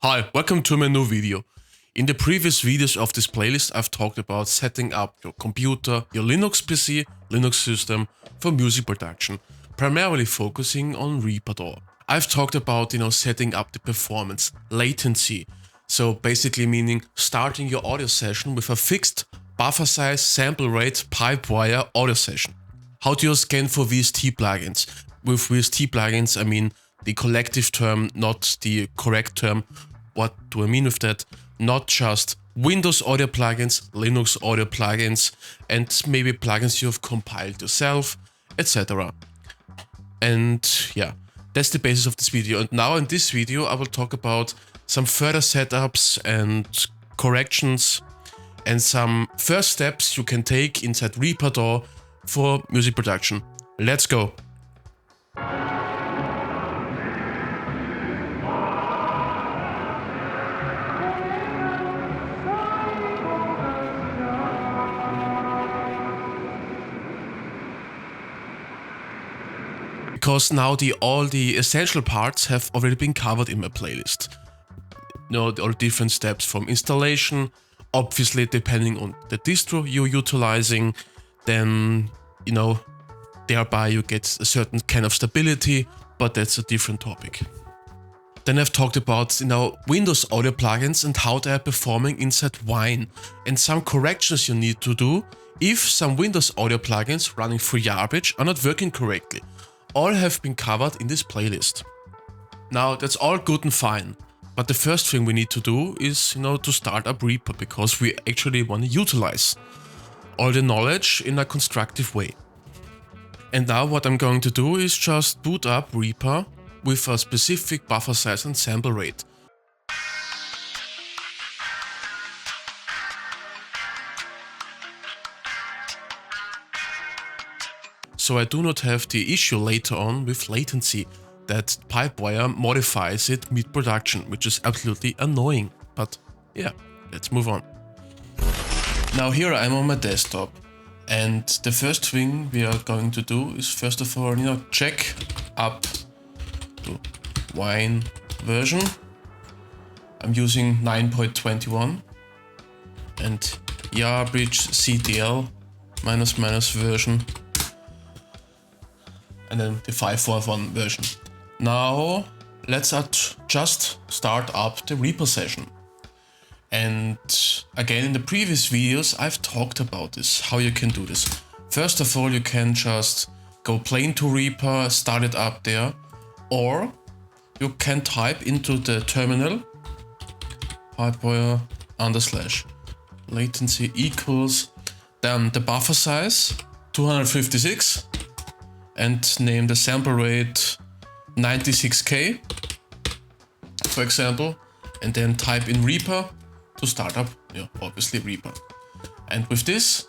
Hi, welcome to my new video. In the previous videos of this playlist I've talked about setting up your computer, your Linux PC, Linux system for music production, primarily focusing on Reaper DAW. I've talked about, setting up the performance, latency, so basically meaning starting your audio session with a fixed buffer size, sample rate, Pipewire audio session. How to use scan for VST plugins. With VST plugins I mean the collective term, not the correct term. What do I mean with that? Not just Windows audio plugins, Linux audio plugins, and maybe plugins you've compiled yourself, etc. And yeah, that's the basis of this video. And now in this video I will talk about some further setups and corrections and some first steps you can take inside Reaper DAW for music production. Let's go! Because now all the essential parts have already been covered in my playlist. All different steps from installation, obviously depending on the distro you're utilizing, then, thereby you get a certain kind of stability, but that's a different topic. Then I've talked about, Windows audio plugins and how they are performing inside Wine, and some corrections you need to do if some Windows audio plugins running through Garbage are not working correctly. All have been covered in this playlist. Now that's all good and fine, but the first thing we need to do is, to start up Reaper, because we actually want to utilize all the knowledge in a constructive way. And now what I'm going to do is just boot up Reaper with a specific buffer size and sample rate. So I do not have the issue later on with latency, that Pipewire modifies it mid-production, which is absolutely annoying. But yeah, let's move on. Now here I am on my desktop, and the first thing we are going to do is first of all, check up to Wine version. I'm using 9.21 and Yarbridge CTL -- version. And then the 5.1 version. Now let's just start up the Reaper session. And again, in the previous videos I've talked about this, how you can do this. First of all, you can just go plain to Reaper, start it up there, or you can type into the terminal Pipewire / latency equals then the buffer size 256 and name the sample rate 96k, for example, and then type in Reaper to start up, obviously Reaper. And with this,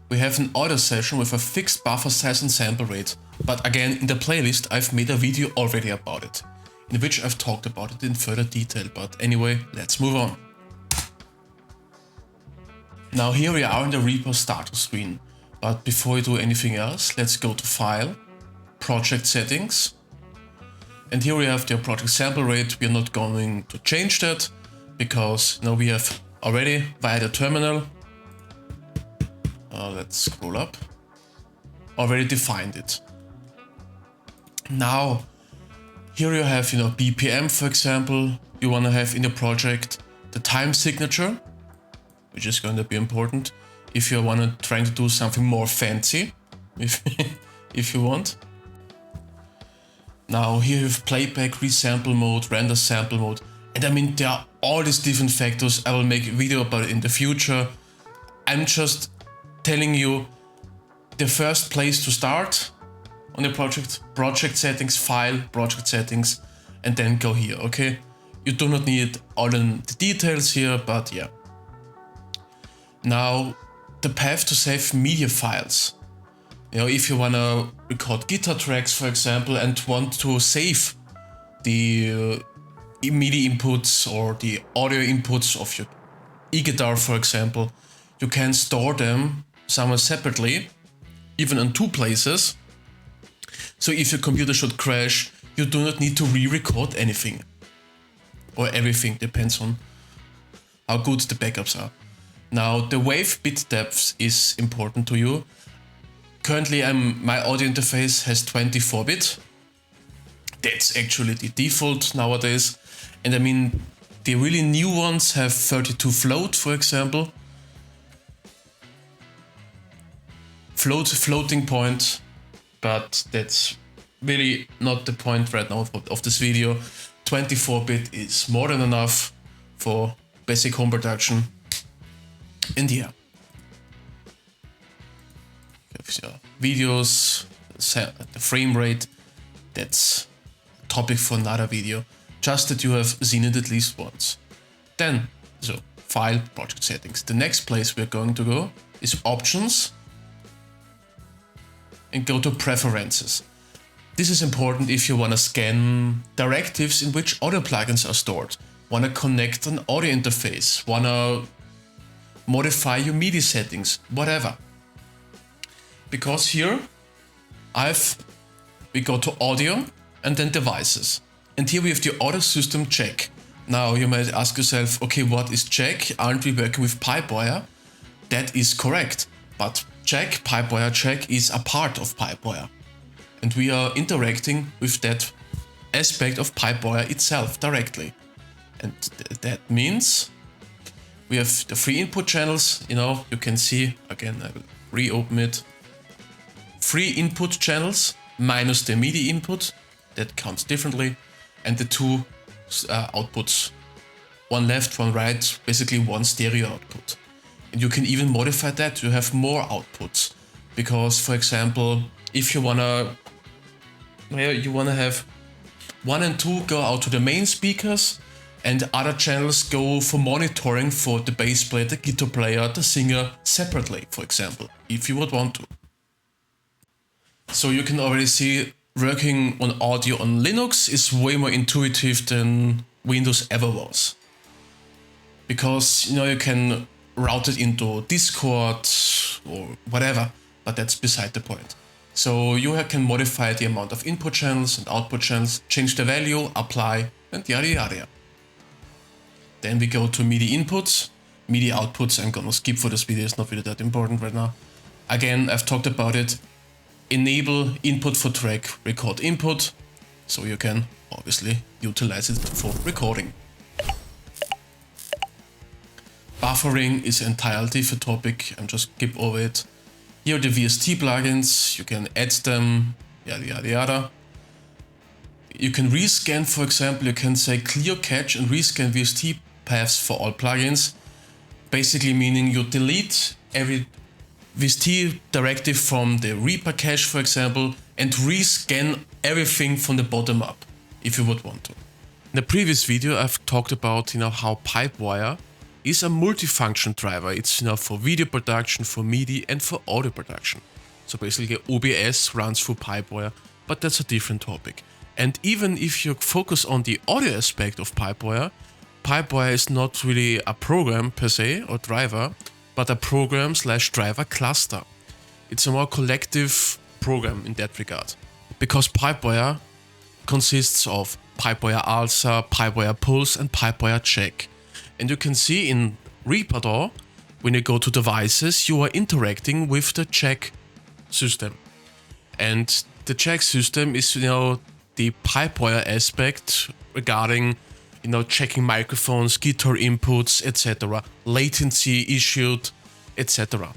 we have an audio session with a fixed buffer size and sample rate. But again, in the playlist, I've made a video already about it, in which I've talked about it in further detail. But anyway, let's move on. Now here we are in the Reaper starter screen. But before we do anything else, let's go to File, Project Settings. And here we have the project sample rate. We are not going to change that, because we have already via the terminal, let's scroll up, already defined it. Now, here you have, BPM, for example. You want to have in the project the time signature, which is going to be important if you want trying to do something more fancy, if you want. Now here you have playback, resample mode, render sample mode, and I mean there are all these different factors. I will make a video about it in the future. I'm just telling you the first place to start on the project settings, file, project settings, and then go here, okay? You do not need all the details here, but yeah. Now, the path to save media files. If you want to record guitar tracks, for example, and want to save the MIDI inputs or the audio inputs of your e-guitar, for example, you can store them somewhere separately, even in 2 places. So if your computer should crash, you do not need to re-record anything. or everything, depends on how good the backups are. Now the wave bit depth is important to you. Currently my audio interface has 24-bit. That's actually the default nowadays. And I mean, the really new ones have 32 float, for example. Floating point, but that's really not the point right now of this video. 24-bit is more than enough for basic home production. And yeah, videos, the frame rate, that's a topic for another video, just that you have seen it at least once. Then, so file, project settings. The next place we're going to go is options and go to preferences. This is important if you want to scan directives in which audio plugins are stored, want to connect an audio interface, want to modify your MIDI settings, whatever. Because here we go to audio and then devices. And here we have the audio system check. Now you might ask yourself, okay, what is check? Aren't we working with Pipewire? That is correct, but Pipewire check is a part of Pipewire. And we are interacting with that aspect of Pipewire itself directly. And that means we have the three input channels, you can see, again, I will reopen it. 3 input channels minus the MIDI input, that counts differently, and the 2 outputs, one left, one right, basically one stereo output. And you can even modify that to have more outputs, because, for example, if you wanna have 1 and 2 go out to the main speakers, and other channels go for monitoring for the bass player, the guitar player, the singer separately, for example, if you would want to. So you can already see working on audio on Linux is way more intuitive than Windows ever was. Because you can route it into Discord or whatever, but that's beside the point. So you can modify the amount of input channels and output channels, change the value, apply, and yada yada. Then we go to MIDI inputs, MIDI outputs. I'm gonna skip for this video, it's not really that important right now. Again, I've talked about it. Enable input for track, record input, so you can obviously utilize it for recording. Buffering is entirely different topic, I'm just skip over it. Here are the VST plugins, you can add them, yada yada yada. You can rescan, for example, you can say clear cache and rescan VST paths for all plugins. Basically meaning you delete every VST directive from the Reaper cache, for example, and rescan everything from the bottom up, if you would want to. In the previous video, I've talked about how Pipewire is a multifunction driver. It's for video production, for MIDI, and for audio production. So basically, OBS runs through Pipewire, but that's a different topic. And even if you focus on the audio aspect of Pipewire, Pipewire is not really a program per se or driver, but a program/driver cluster. It's a more collective program in that regard. Because Pipewire consists of Pipewire Alsa, Pipewire Pulse, and Pipewire Check. And you can see in Reaper DAW, when you go to devices, you are interacting with the check system. And the check system is, the Pipewire aspect regarding, checking microphones, guitar inputs, etc., latency issued, etc.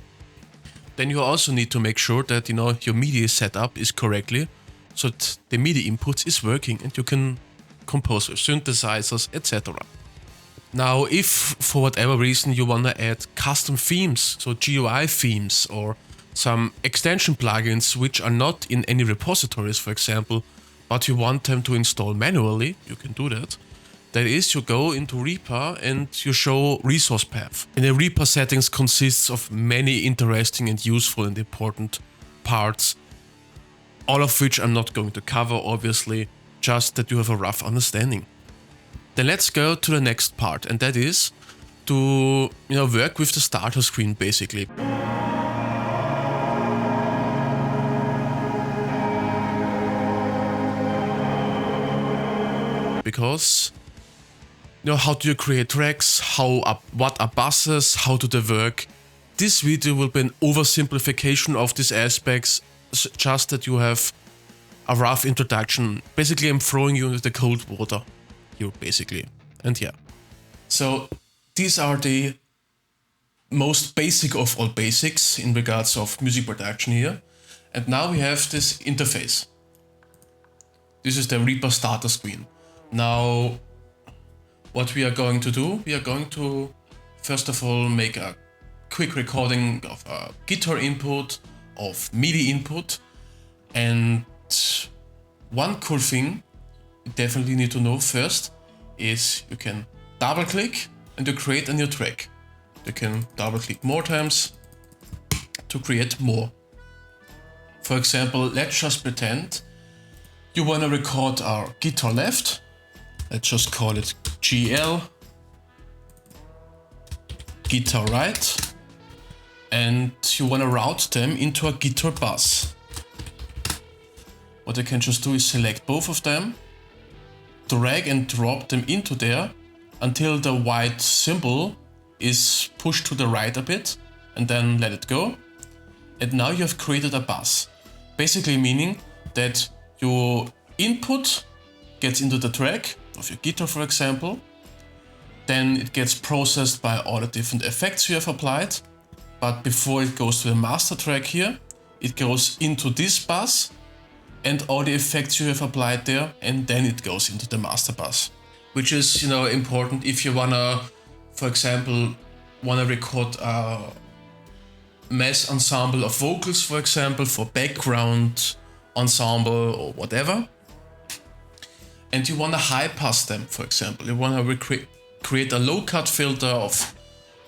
Then you also need to make sure that, your MIDI setup is correctly, so that the MIDI inputs is working and you can compose with synthesizers, etc. Now, if for whatever reason you want to add custom themes, so GUI themes or some extension plugins which are not in any repositories, for example, but you want them to install manually, you can do that. That is, you go into Reaper and you show resource path. And the Reaper settings consists of many interesting and useful and important parts, all of which I'm not going to cover, obviously, just that you have a rough understanding. Then let's go to the next part, and that is to work with the starter screen, basically. Because how do you create tracks, what are buses, how do they work. This video will be an oversimplification of these aspects, just that you have a rough introduction. Basically, I'm throwing you into the cold water here, basically. And yeah. So these are the most basic of all basics in regards of music production here. And now we have this interface. This is the Reaper starter screen. Now, what we are going to do, we are going to first of all make a quick recording of a guitar input, of MIDI input, and one cool thing you definitely need to know first is you can double click and you create a new track. You can double click more times to create more. For example, let's just pretend you want to record our guitar left. Let's just call it GL, guitar right, and you want to route them into a guitar bass. What I can just do is select both of them, drag and drop them into there until the white symbol is pushed to the right a bit, and then let it go. And now you have created a bass. Basically meaning that your input gets into the track of your guitar, for example. Then it gets processed by all the different effects you have applied. But before it goes to the master track here, it goes into this bass and all the effects you have applied there, and then it goes into the master bass. Which is, important if you wanna, for example, record a mass ensemble of vocals, for example, for background ensemble or whatever. And you wanna high pass them, for example. You wanna create a low cut filter of,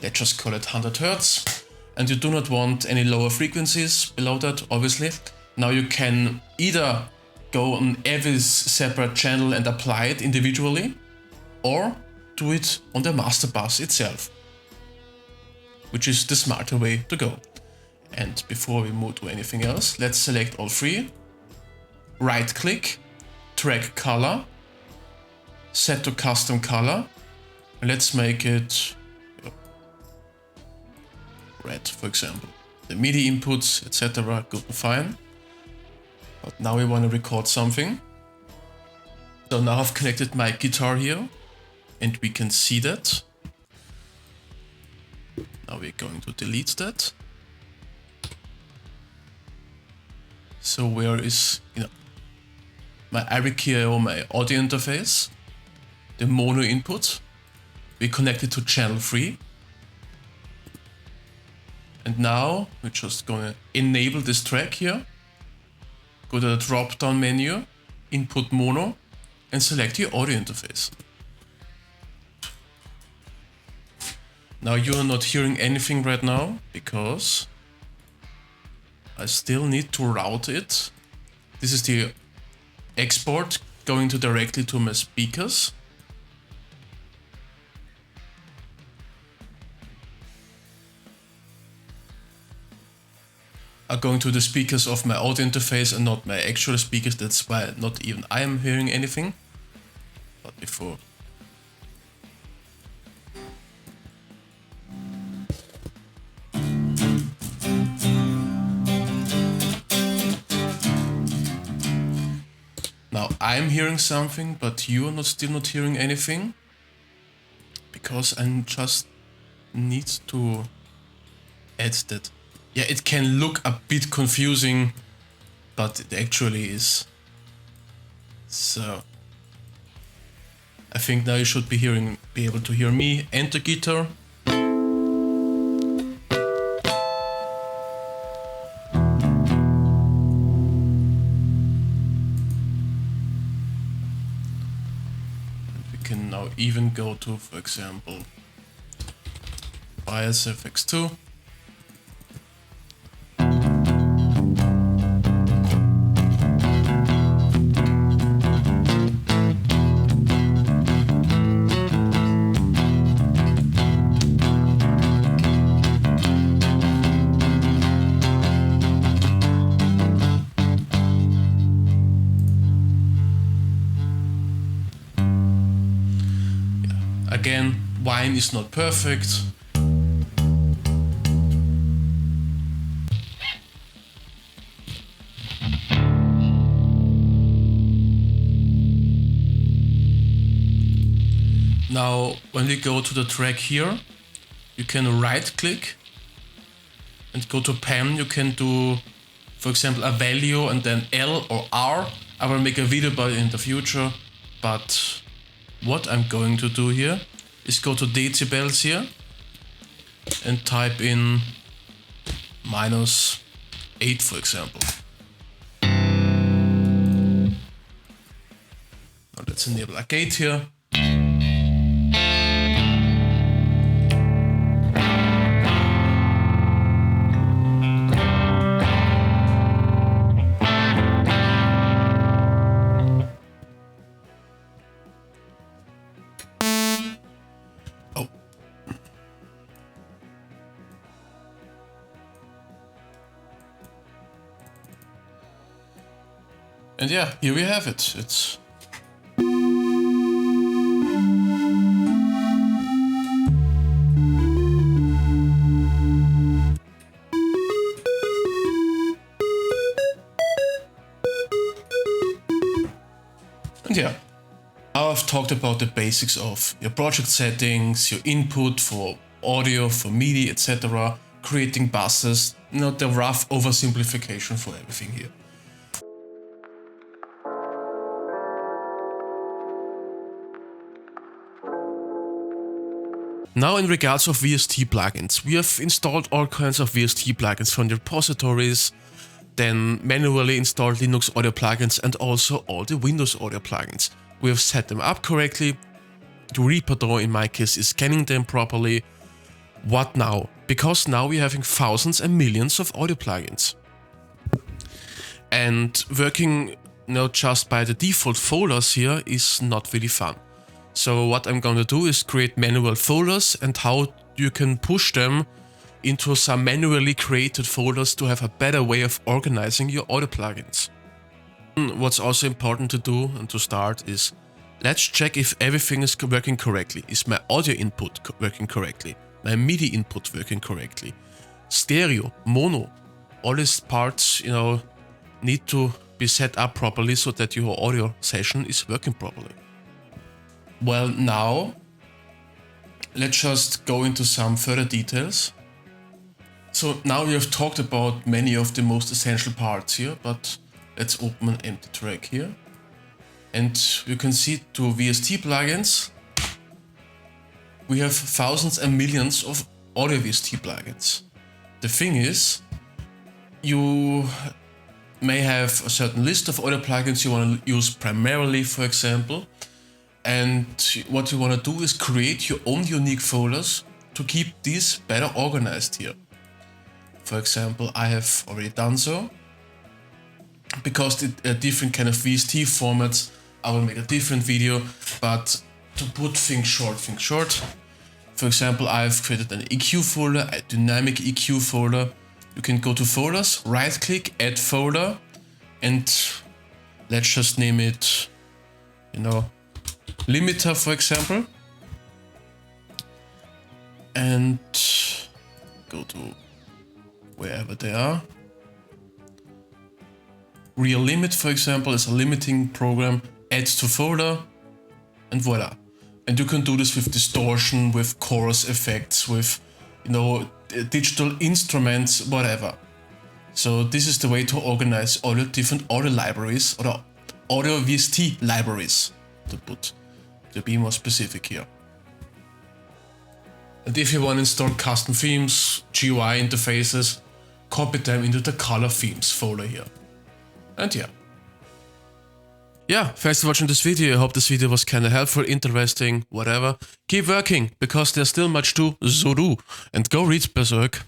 let's just call it 100 Hertz. And you do not want any lower frequencies below that, obviously. Now you can either go on every separate channel and apply it individually, or do it on the master bus itself, which is the smarter way to go. And before we move to anything else, let's select all three, right click, track color, set to custom color, and let's make it red, for example. The MIDI inputs, etc. good and fine. But now we want to record something. So now I've connected my guitar here, and we can see that. Now we're going to delete that. So where is, my Eirael, my audio interface, the mono input. We connect it to channel 3. And now we're just going to enable this track here. Go to the drop down menu, input mono, and select your audio interface. Now you are not hearing anything right now because I still need to route it. This is the export going directly to my speakers. Are going to the speakers of my audio interface and not my actual speakers. That's why not even I am hearing anything. But before. Now I'm hearing something, but you are still not hearing anything. Because I just need to add that. Yeah, it can look a bit confusing, but it actually is. So I think now you should be able to hear me and the guitar. And we can now even go to, for example, Bias FX2. Again, Wine is not perfect. Now, when we go to the track here, you can right click and go to pen. You can do, for example, a value and then L or R. I will make a video about it in the future, but what I'm going to do here is go to decibels here and type in -8, for example. Now let's enable a gate here. And yeah, here we have it. It's and yeah, now I've talked about the basics of your project settings, your input for audio, for MIDI, etc., creating buses, not the rough oversimplification for everything here. Now in regards of VST plugins, we have installed all kinds of VST plugins from the repositories, then manually installed Linux audio plugins and also all the Windows audio plugins. We have set them up correctly. The Reaper DAW in my case is scanning them properly. What now? Because now we're having thousands and millions of audio plugins. And working just by the default folders here is not really fun. So what I'm going to do is create manual folders and how you can push them into some manually created folders to have a better way of organizing your audio plugins. What's also important to do and to start is, let's check if everything is working correctly. Is my audio input working correctly? My MIDI input working correctly? Stereo, mono, all these parts, need to be set up properly so that your audio session is working properly. Well, now let's just go into some further details. So now we have talked about many of the most essential parts here, but let's open an empty track here. And you can see to VST plugins, we have thousands and millions of audio VST plugins. The thing is, you may have a certain list of audio plugins you want to use primarily, for example. And what you want to do is create your own unique folders to keep these better organized here. For example, I have already done so. Because the different kind of VST formats, I will make a different video. But to put things short. For example, I've created an EQ folder, a dynamic EQ folder. You can go to folders, right click, add folder, and let's just name it, limiter, for example, and go to wherever they are. Real limit, for example, is a limiting program, adds to folder, and voila. And you can do this with distortion, with chorus effects, with digital instruments, whatever. So this is the way to organize all the different audio libraries, or the audio VST libraries, to be more specific here. And if you want to install custom themes, GUI interfaces, copy them into the color themes folder here. And yeah, thanks for watching this video. I hope this video was kind of helpful, interesting, whatever. Keep working, because there's still much to do, and go read Berserk.